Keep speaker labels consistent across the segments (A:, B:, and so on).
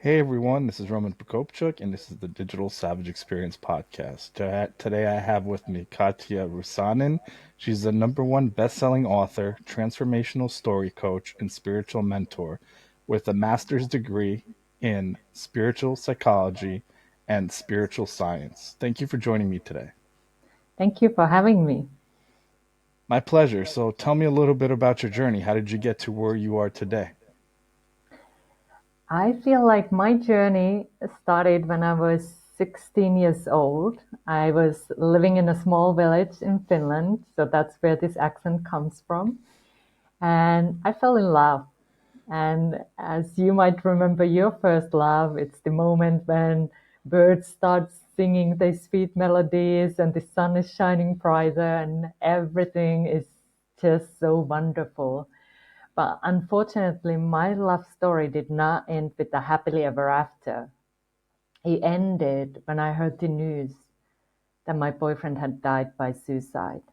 A: Hey everyone, this is Roman Prokopchuk, and this is the Digital Savage Experience podcast. Today I have with me Katja Rusanen. She's the number one best-selling author, transformational story coach, and spiritual mentor with a master's degree in spiritual psychology and spiritual science. Thank you for joining me today.
B: Thank you for having me.
A: My pleasure. So tell me a little bit about your journey. How did you get to where you are today?
B: I feel like my journey started when I was 16 years old. I was living in a small village in Finland, so that's where this accent comes from. And I fell in love. And as you might remember your first love, it's the moment when birds start singing their sweet melodies and the sun is shining brighter and everything is just so wonderful. But unfortunately, my love story did not end with a happily ever after. It ended when I heard the news that my boyfriend had died by suicide.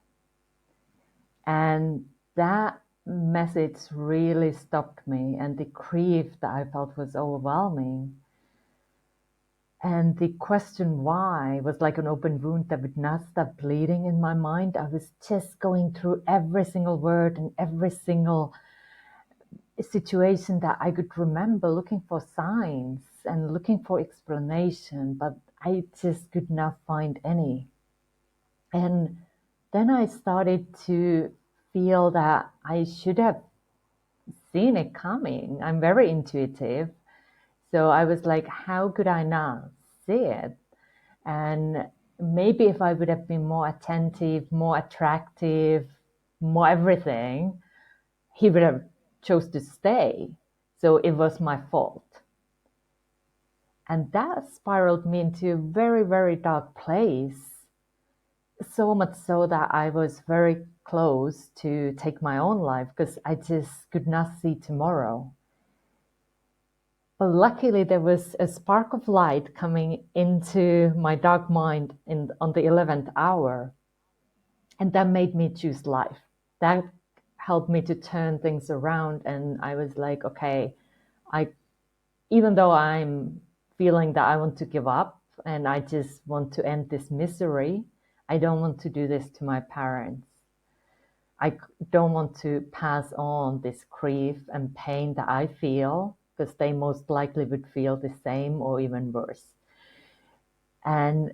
B: And that message really stopped me, and the grief that I felt was overwhelming. And the question why was like an open wound that would not stop bleeding in my mind. I was just going through every single word and every single situation that I could remember looking for signs and looking for explanation, but I just could not find any. And then I started to feel that I should have seen it coming. I'm very intuitive. So I was like, how could I not see it? And maybe if I would have been more attentive, more attractive, more everything, he would have chose to stay. So it was my fault. And that spiraled me into a very, very dark place. So much so that I was very close to take my own life because I just could not see tomorrow. But luckily, there was a spark of light coming into my dark mind on the 11th hour. And that made me choose life. That helped me to turn things around. And I was like, okay, I even though I'm feeling that I want to give up and I just want to end this misery, I don't want to do this to my parents. I don't want to pass on this grief and pain that I feel because they most likely would feel the same or even worse. And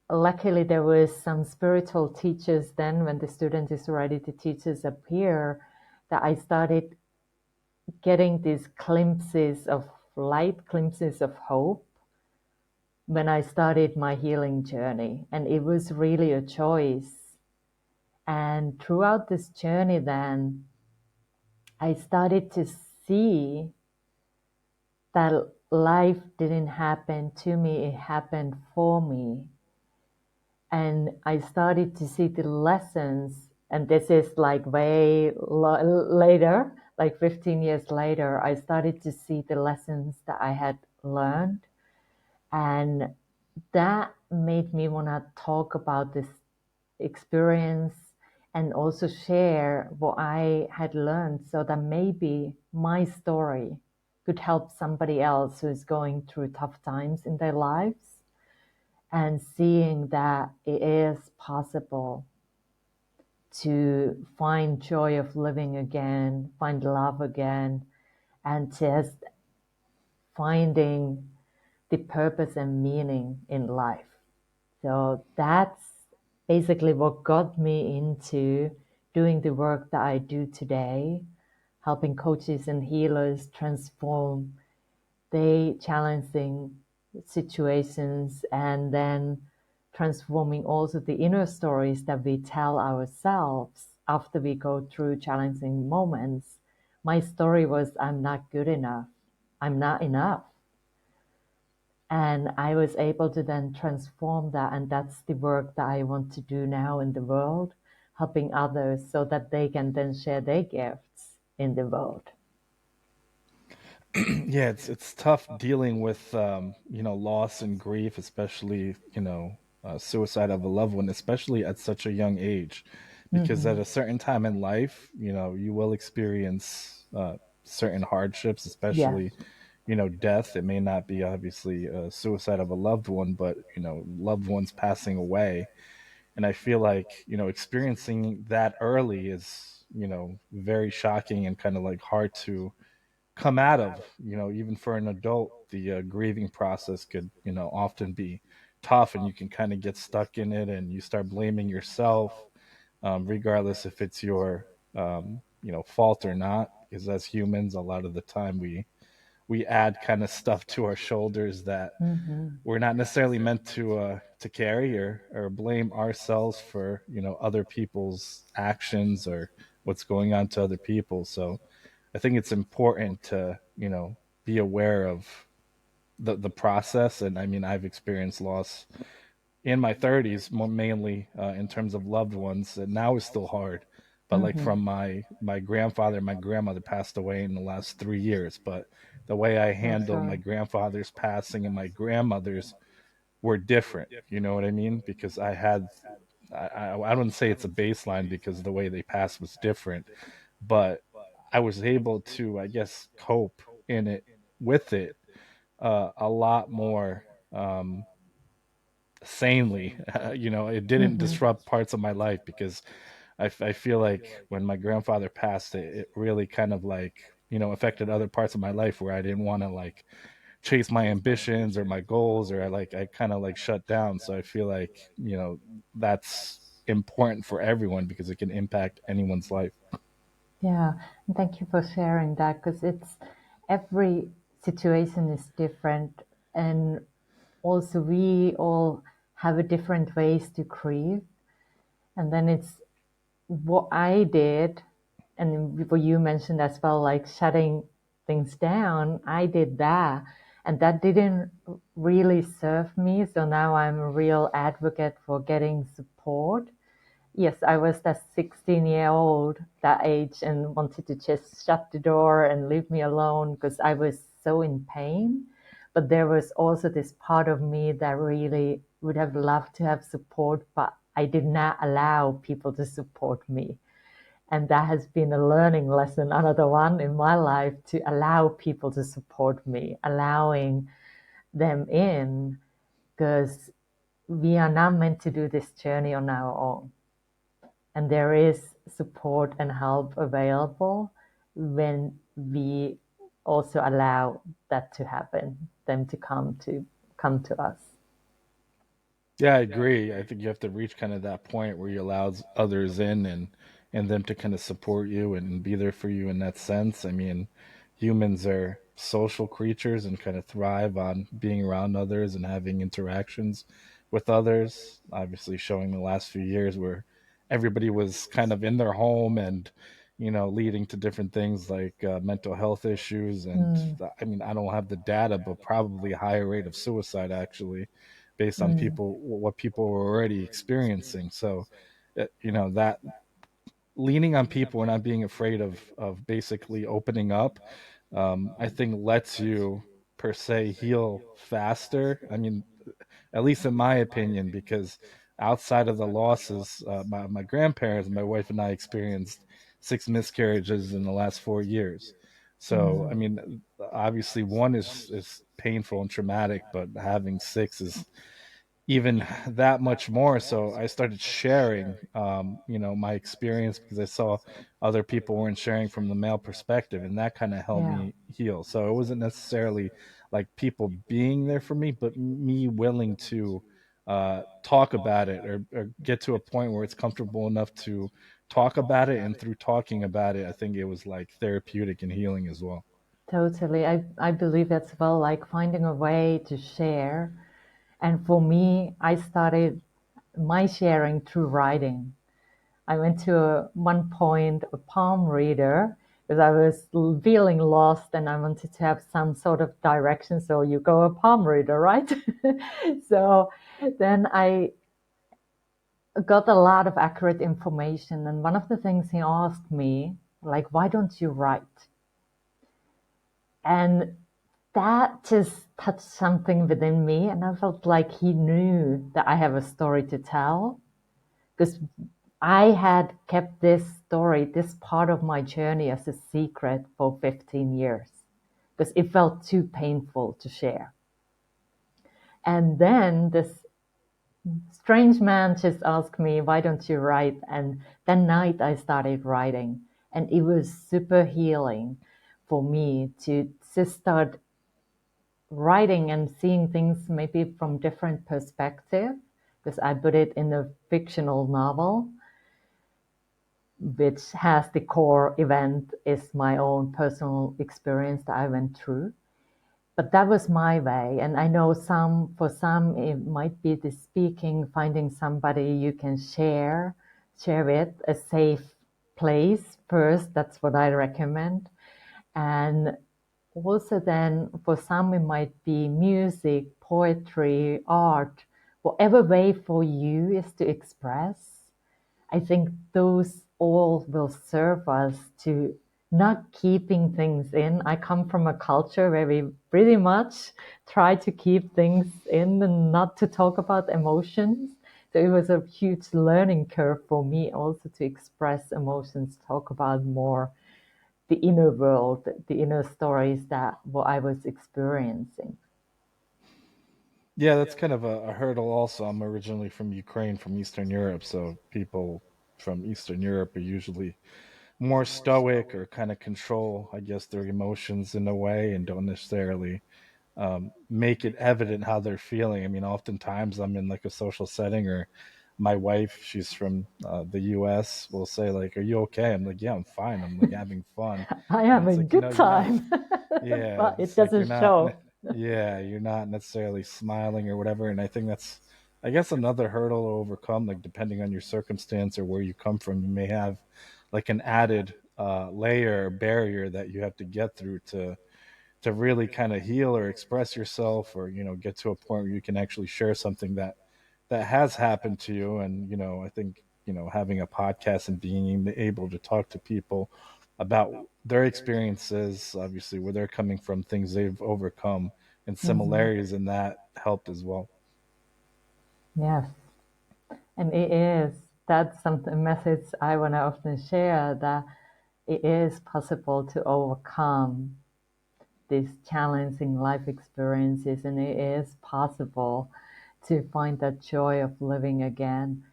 B: luckily, there was some spiritual teachers then when the student is ready, the teachers appear that I started getting these glimpses of light, glimpses of hope when I started my healing journey. And it was really a choice. And throughout this journey, then I started to see that life didn't happen to me, it happened for me. And I started to see the lessons. And this is like later, like 15 years later, I started to see the lessons that I had learned. And that made me want to talk about this experience and also share what I had learned so that maybe my story could help somebody else who is going through tough times in their lives and seeing that it is possible to find joy of living again, find love again, and just finding the purpose and meaning in life. So that's basically what got me into doing the work that I do today, helping coaches and healers transform their challenging situations and then transforming also the inner stories that we tell ourselves after we go through challenging moments. My story was, I'm not good enough. I'm not enough. And I was able to then transform that. And that's the work that I want to do now in the world, helping others so that they can then share their gifts in the world.
A: Yeah, it's tough dealing with loss and grief, especially suicide of a loved one, especially at such a young age, because at
B: Mm-hmm.
A: a certain time in life, you will experience certain hardships,
B: Yes.
A: especially death. It may not be obviously a suicide of a loved one, but loved ones passing away. And I feel like experiencing that early is very shocking and kind of like hard to come out of. Even for an adult, the grieving process could often be tough, and you can kind of get stuck in it, and you start blaming yourself, regardless if it's your fault or not, because as humans, a lot of the time we add kind of stuff to our shoulders that
B: Mm-hmm.
A: we're not necessarily meant to carry, or blame ourselves for other people's actions or what's going on to other people. So I think it's important to be aware of the process. And I mean, I've experienced loss in my 30s, more mainly in terms of loved ones, and now is still hard. But like
B: Mm-hmm.
A: from my grandfather and my grandmother passed away in the last 3 years. But the way I
B: So
A: handled my
B: sorry.
A: grandfather's passing and my grandmother's were different. You know what I mean? Because I wouldn't say it's a baseline because the way they passed was different, but I was able to, I guess, cope in it with it a lot more sanely. It didn't
B: Mm-hmm.
A: disrupt parts of my life because I feel like when my grandfather passed, it really kind of like affected other parts of my life where I didn't want to like chase my ambitions or my goals, or I kind of like shut down. So I feel like that's important for everyone because it can impact anyone's life.
B: Yeah, and thank you for sharing that because it's every situation is different, and also we all have a different ways to grieve, and then it's what I did, and what you mentioned as well, like shutting things down. I did that, and that didn't really serve me. So now I'm a real advocate for getting support. Yes, I was that 16-year-old that age and wanted to just shut the door and leave me alone because I was so in pain. But there was also this part of me that really would have loved to have support, but I did not allow people to support me. And that has been a learning lesson, another one in my life, to allow people to support me, allowing them in, because we are not meant to do this journey on our own. And there is support and help available when we also allow that to happen, them to come to us.
A: Yeah, I agree. I think you have to reach kind of that point where you allow others in, and them to kind of support you and be there for you in that sense. I mean, humans are social creatures and kind of thrive on being around others and having interactions with others. Obviously, showing the last few years where everybody was kind of in their home, and leading to different things like mental health issues. And
B: Mm,
A: I mean, I don't have the data, but probably a higher rate of suicide actually, based on
B: mm,
A: people, what people were already experiencing. So that leaning on people and not being afraid of basically opening up, I think lets you per se heal faster. I mean, at least in my opinion, because outside of the losses, my grandparents, my wife and I experienced 6 miscarriages in the last 4 years. So I
B: mm.
A: mean, obviously one is painful and traumatic, but having six is even that much more. So I started sharing, my experience, because I saw other people weren't sharing from the male perspective, and that kind of helped
B: Yeah,
A: me heal. So it wasn't necessarily like people being there for me, but me willing to talk about it, or get to a point where it's comfortable enough to talk about it. And through talking about it, I think it was like therapeutic and healing as well.
B: totally. I believe as well, like finding a way to share. And for me, I started my sharing through writing. I went to one point a palm reader because I was feeling lost and I wanted to have some sort of direction. So you go a palm reader, right? So then I got a lot of accurate information. And one of the things he asked me, like, why don't you write? And that just touched something within me. And I felt like he knew that I have a story to tell because I had kept this story, this part of my journey as a secret for 15 years because it felt too painful to share. And then this strange man just asked me, "Why don't you write?" And that night I started writing. And it was super healing for me to just start writing and seeing things maybe from different perspective, because I put it in a fictional novel, which has the core event is my own personal experience that I went through. But that was my way. And I know for some, it might be the speaking, finding somebody you can share with, a safe place first. That's what I recommend. And also then for some, it might be music, poetry, art, whatever way for you is to express. I think those all will serve us to not keeping things in. I come from a culture where we pretty much try to keep things in and not to talk about emotions. So it was a huge learning curve for me also to express emotions, talk about more the inner world, the inner stories that what I was experiencing.
A: Yeah, that's kind of a hurdle also. I'm originally from Ukraine, from Eastern Europe, so people from Eastern Europe are usually more stoic or kind of control, I guess, their emotions in a way and don't necessarily make it evident how they're feeling. I mean, oftentimes I'm in like a social setting, or my wife, she's from the US, will say like, "Are you okay?" I'm like, "Yeah, I'm fine. I'm like having fun."
B: I
A: And
B: have
A: it's
B: a
A: like, you know,
B: good
A: you're not,
B: time,
A: yeah,
B: but it
A: it's like
B: doesn't show.
A: yeah, you're not necessarily smiling or whatever. And I think that's, I guess, another hurdle to overcome. Like depending on your circumstance or where you come from, you may have like an added layer or barrier that you have to get through to really kind of heal or express yourself, or get to a point where you can actually share something that has happened to you. And I think having a podcast and being able to talk to people about their experiences, obviously where they're coming from, things they've overcome, and
B: Mhm.
A: similarities in that helped as well.
B: Yes, and it is. That's something a message I want to often share that it is possible to overcome these challenging life experiences, and it is possible to find that joy of living again.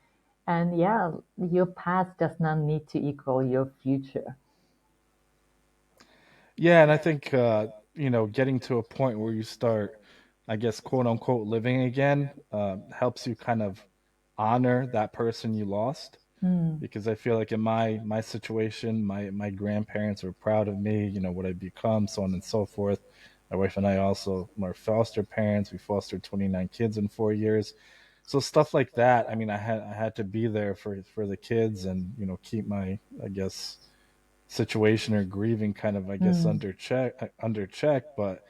B: And yeah, your past does not need to equal your future.
A: Yeah, and I think getting to a point where you start, I guess, quote unquote, living again, helps you kind of honor that person you lost.
B: Mm,
A: Because I feel like in my situation, my grandparents were proud of me, what I become, so on and so forth. My wife and I also are foster parents. We fostered 29 kids in 4 years. So stuff like that. I mean, I had to be there for the kids, and keep my, I guess, situation or grieving kind of, I guess,
B: mm,
A: under check. But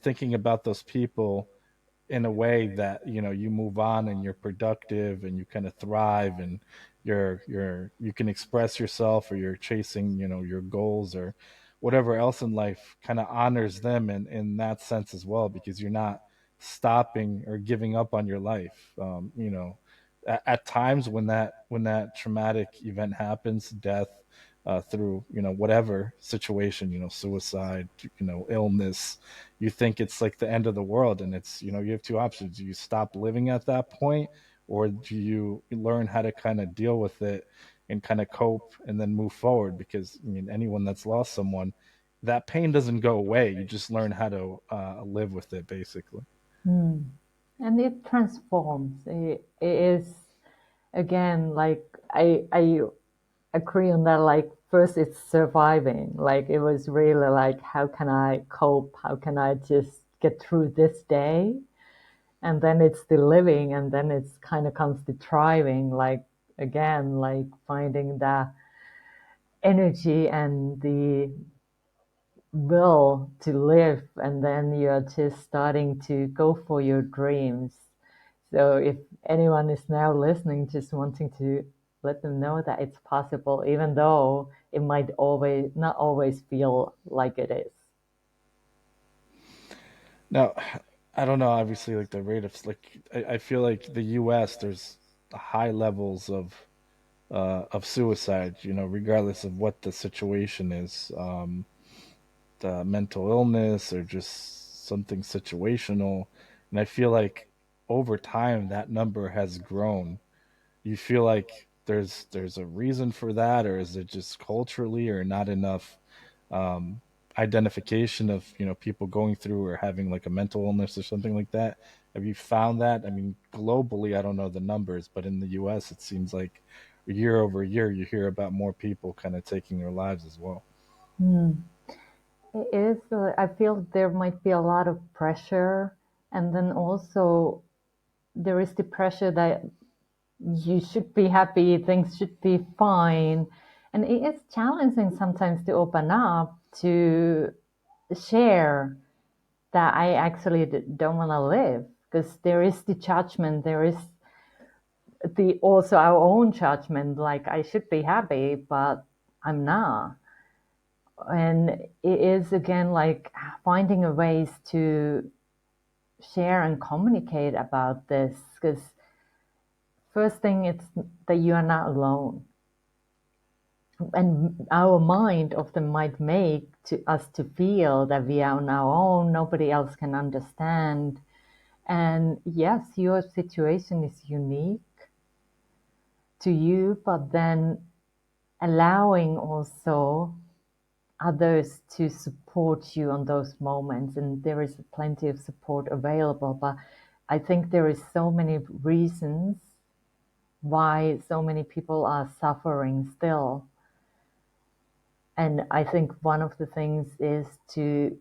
A: thinking about those people in a way that you move on and you're productive and you kind of thrive, and you can express yourself, or you're chasing your goals or whatever else in life, kind of honors them in that sense as well, because you're not stopping or giving up on your life. At times when that traumatic event happens, death, through whatever situation, suicide, illness, you think it's like the end of the world. And it's, you have two options: do you stop living at that point, or do you learn how to kind of deal with it and kind of cope and then move forward? Because I mean, anyone that's lost someone, that pain doesn't go away. You just learn how to live with it, basically.
B: mm. And it transforms. It is again like I agree on that. Like first, it's surviving. Like it was really like, how can I cope? How can I just get through this day? And then it's the living, and then it's kind of comes the thriving. Like again, like finding the energy and the will to live, and then you're just starting to go for your dreams. So if anyone is now listening, just wanting to let them know that it's possible, even though it might always not always feel like it is.
A: Now, I don't know, obviously, like the rate of, like, I feel like the US, there's high levels of suicide, regardless of what the situation is. mental illness or just something situational. And I feel like over time that number has grown. You feel like there's a reason for that, or is it just culturally or not enough um, identification of people going through or having like a mental illness or something like that? Have you found that? I mean, globally, I don't know the numbers, but in the U.S., it seems like year over year you hear about more people kind of taking their lives as well.
B: Hmm. It is, I feel there might be a lot of pressure. And then also, there is the pressure that you should be happy, things should be fine. And it is challenging sometimes to open up, to share that I actually don't want to live, because there is the judgment, there is the also our own judgment, like I should be happy, but I'm not. And it is again like finding a ways to share and communicate about this, because first thing it's that you are not alone, and our mind often might make to us to feel that we are on our own, nobody else can understand. And yes, your situation is unique to you, but then allowing also others to support you on those moments, and there is plenty of support available. But I think there is so many reasons why so many people are suffering still. And I think one of the things is to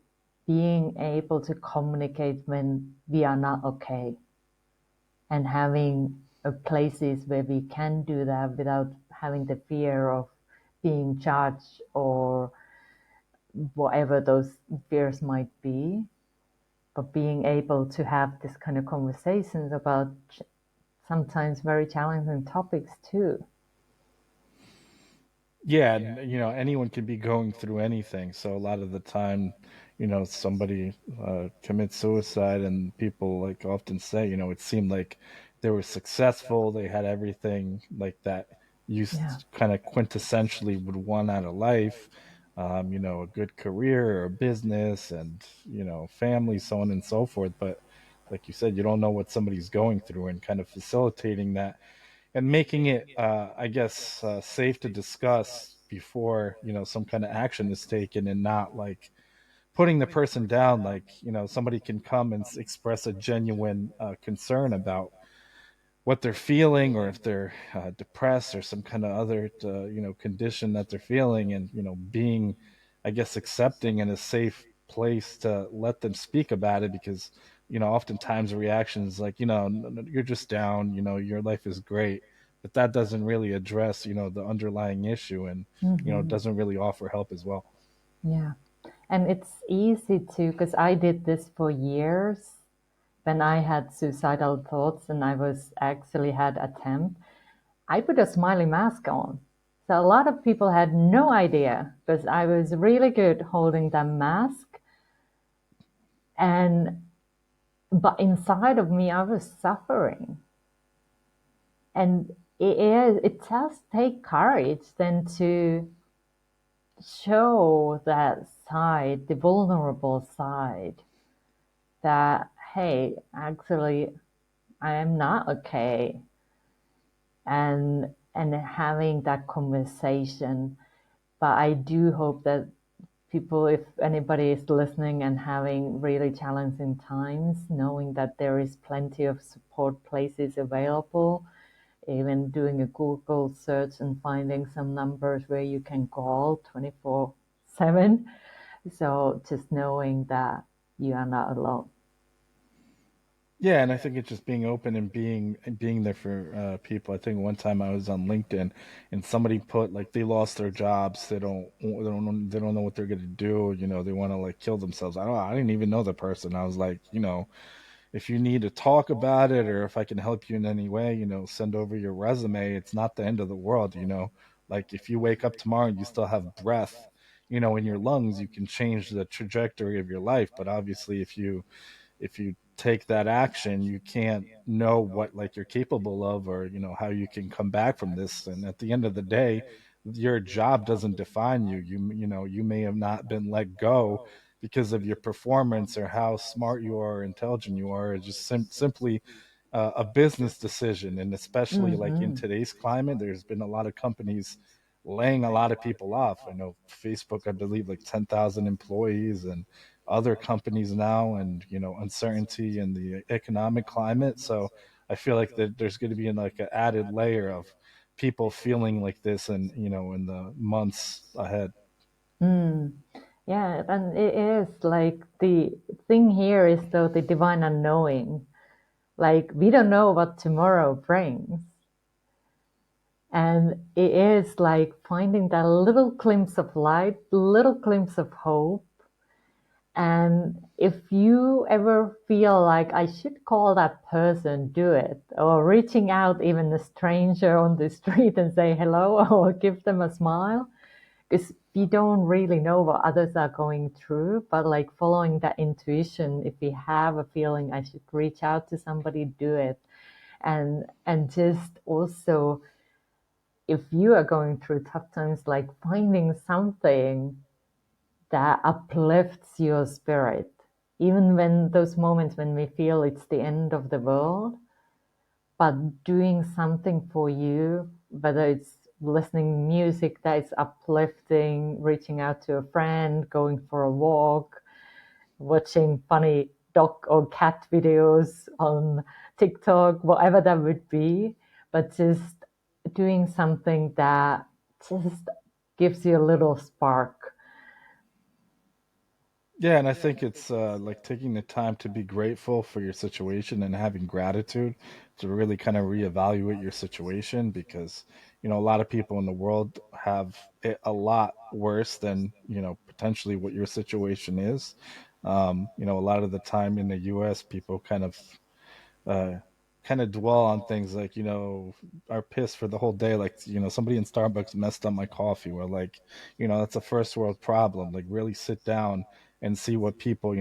B: being able to communicate when we are not okay, and having places where we can do that without having the fear of being judged or whatever those fears might be. But being able to have this kind of conversations about sometimes very challenging topics too.
A: Yeah, and anyone can be going through anything. So a lot of the time, somebody commits suicide, and people like often say, it seemed like they were successful, they had everything like that you
B: Yeah.
A: kind of quintessentially would want out of life. A good career or a business, and family, so on and so forth. But like you said, you don't know what somebody's going through, and kind of facilitating that and making it, I guess, safe to discuss before some kind of action is taken, and not like putting the person down. Like somebody can come and express a genuine concern about what they're feeling, or if they're depressed or some kind of other condition that they're feeling, and being, I guess, accepting in a safe place to let them speak about it. Because oftentimes the reaction is like, you're just down, your life is great, but that doesn't really address the underlying issue, and
B: Hmm.
A: doesn't really offer help as well.
B: Yeah. And it's easy to, because I did this for years when I had suicidal thoughts and I was actually had attempt. I put a smiley mask on. So a lot of people had no idea because I was really good holding that mask. And but inside of me, I was suffering. And it does take courage then to show that side, the vulnerable side, that hey, actually I am not okay. And having that conversation. But I do hope that people, if anybody is listening and having really challenging times, knowing that there is plenty of support places available, even doing a Google search and finding some numbers where you can call 24/7. So just knowing that you are not alone.
A: Yeah, and I think it's just being open and being there for people. I think one time I was on LinkedIn, and somebody put like they lost their jobs. They don't know what they're gonna do. They want to like kill themselves. I didn't even know the person. I was like, if you need to talk about it, or if I can help you in any way, send over your resume. It's not the end of the world. Like if you wake up tomorrow and you still have breath, in your lungs, you can change the trajectory of your life. But obviously, if you take that action, you can't know what like you're capable of, or how you can come back from this. And at the end of the day, your job doesn't define you. You may have not been let go because of your performance or how smart you are, or intelligent you are. It's just simply a business decision. And especially like in
B: Mm-hmm.
A: today's climate, there's been a lot of companies laying a lot of people off. I know Facebook, I believe, like 10,000 employees, and other companies now, and uncertainty in the economic climate. So I feel like that there's going to be like an added layer of people feeling like this, and in the months ahead.
B: Mm. Yeah, and it is like the thing here is though the divine unknowing. Like we don't know what tomorrow brings. And it is like finding that little glimpse of light, little glimpse of hope. And if you ever feel like I should call that person, do it. Or reaching out even a stranger on the street and say hello or give them a smile. Because we don't really know what others are going through, but like following that intuition, if we have a feeling I should reach out to somebody, do it. And just also, if you are going through tough times, like finding something that uplifts your spirit, even when those moments when we feel it's the end of the world, but doing something for you, whether it's listening music that is uplifting, reaching out to a friend, going for a walk, watching funny dog or cat videos on TikTok, whatever that would be, but just doing something that just gives you a little spark.
A: Yeah, and I think it's like taking the time to be grateful for your situation and having gratitude to really kind of reevaluate your situation, because a lot of people in the world have it a lot worse than potentially what your situation is. A lot of the time in the U.S., people uh, kind of dwell on things like are pissed for the whole day, like somebody in Starbucks messed up my coffee, or like that's a first world problem. Like really sit down and see what people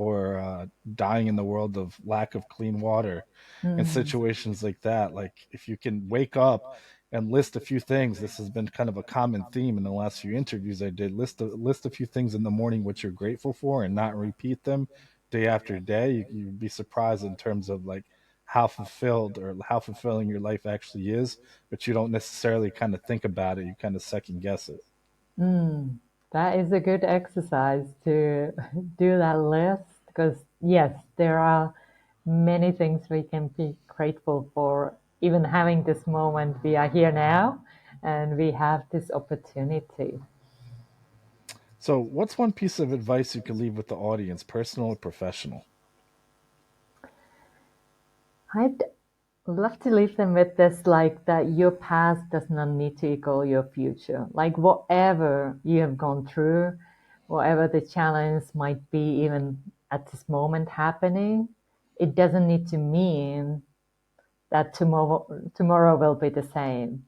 A: are dying in the world of lack of clean water and
B: Mm,
A: situations like that. Like if you can wake up and list a few things, this has been kind of a common theme in the last few interviews I did. List a few things in the morning what you're grateful for, and not repeat them day after day. You'd be surprised in terms of like how fulfilled or how fulfilling your life actually is, but you don't necessarily kind of think about it. You kind of second guess it.
B: mm. That is a good exercise to do that list because, yes, there are many things we can be grateful for. Even having this moment, we are here now and we have this opportunity.
A: So, what's one piece of advice you could leave with the audience, personal or professional?
B: I'd love to leave them with this like that your past does not need to equal your future. Like whatever you have gone through, whatever the challenge might be, even at this moment happening, it doesn't need to mean that tomorrow will be the same.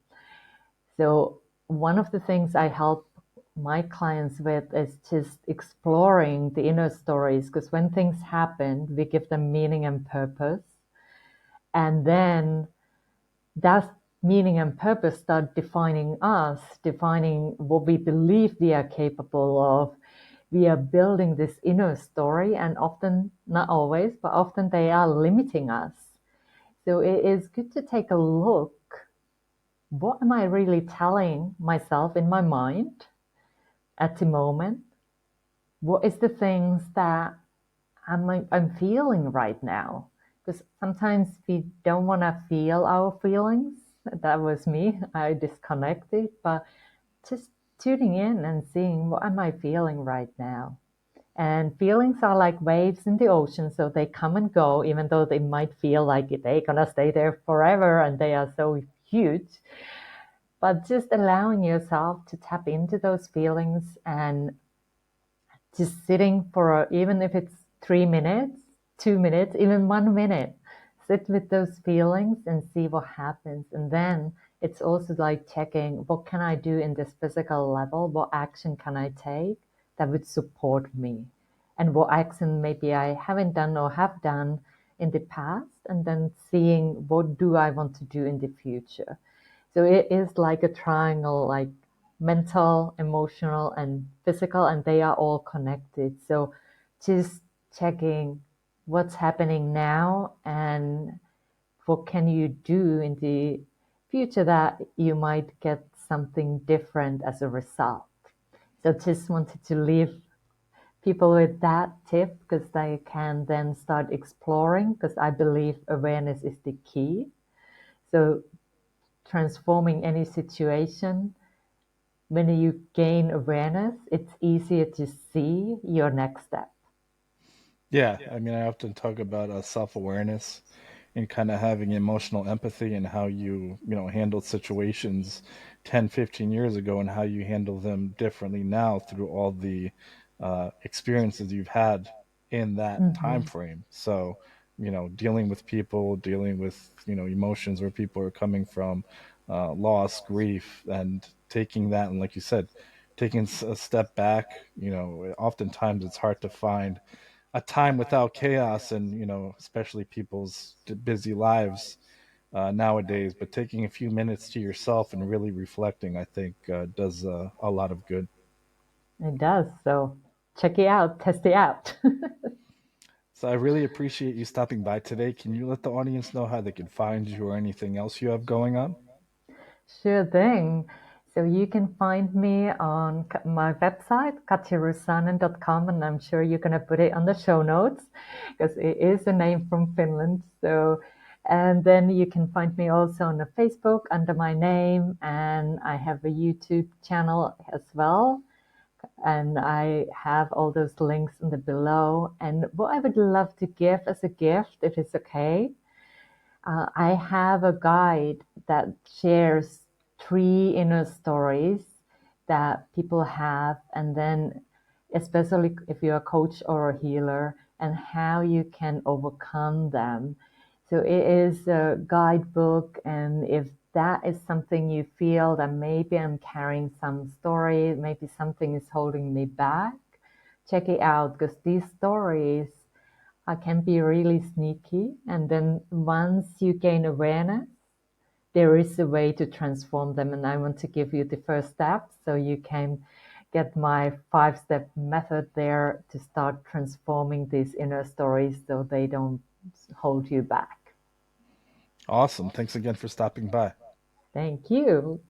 B: So one of the things I help my clients with is just exploring the inner stories because when things happen, we give them meaning and purpose. And then that meaning and purpose start defining us, defining what we believe we are capable of. We are building this inner story, and often, not always, but often they are limiting us. So it is good to take a look. What am I really telling myself in my mind at the moment? What is the things that I'm feeling right now? Because sometimes we don't want to feel our feelings. That was me. I disconnected, but just tuning in and seeing what am I feeling right now. And feelings are like waves in the ocean, so they come and go, even though they might feel like they're gonna stay there forever and they are so huge. But just allowing yourself to tap into those feelings and just sitting for even if it's 3 minutes, 2 minutes, even 1 minute, sit with those feelings and see what happens. And then it's also like checking what can I do in this physical level? What action can I take that would support me? And what action maybe I haven't done or have done in the past, and then seeing what do I want to do in the future. So it is like a triangle, like mental, emotional, and physical, and they are all connected. So just checking what's happening now and what can you do in the future that you might get something different as a result. So just wanted to leave people with that tip because they can then start exploring, because I believe awareness is the key. So transforming any situation, when you gain awareness, it's easier to see your next step.
A: Yeah, I mean, I often talk about self-awareness and kind of having emotional empathy and how you handled situations 10, 15 years ago and how you handle them differently now through all the experiences you've had in that time
B: Mm-hmm.
A: frame. So, dealing with people, dealing with emotions where people are coming from, loss, grief, and taking that, and like you said, taking a step back, oftentimes it's hard to find a time without chaos and especially people's busy lives nowadays, but taking a few minutes to yourself and really reflecting, I think, does a lot of good.
B: It does. So check it out, test it out.
A: So I really appreciate you stopping by today. Can you let the audience know how they can find you or anything else you have going on?
B: Sure thing. So you can find me on my website, katjarusanen.com, and I'm sure you're going to put it on the show notes because it is a name from Finland. So, and then you can find me also on the Facebook under my name, and I have a YouTube channel as well. And I have all those links in the below. And what I would love to give as a gift, if it's okay, I have a guide that shares 3 inner stories that people have, and then, especially if you're a coach or a healer, and how you can overcome them. So it is a guidebook, and if that is something you feel that maybe I'm carrying some story, maybe something is holding me back, check it out because these stories can be really sneaky. And then once you gain awareness, there is a way to transform them. And I want to give you the first step so you can get my 5-step method there to start transforming these inner stories so they don't hold you back.
A: Awesome. Thanks again for stopping by.
B: Thank you.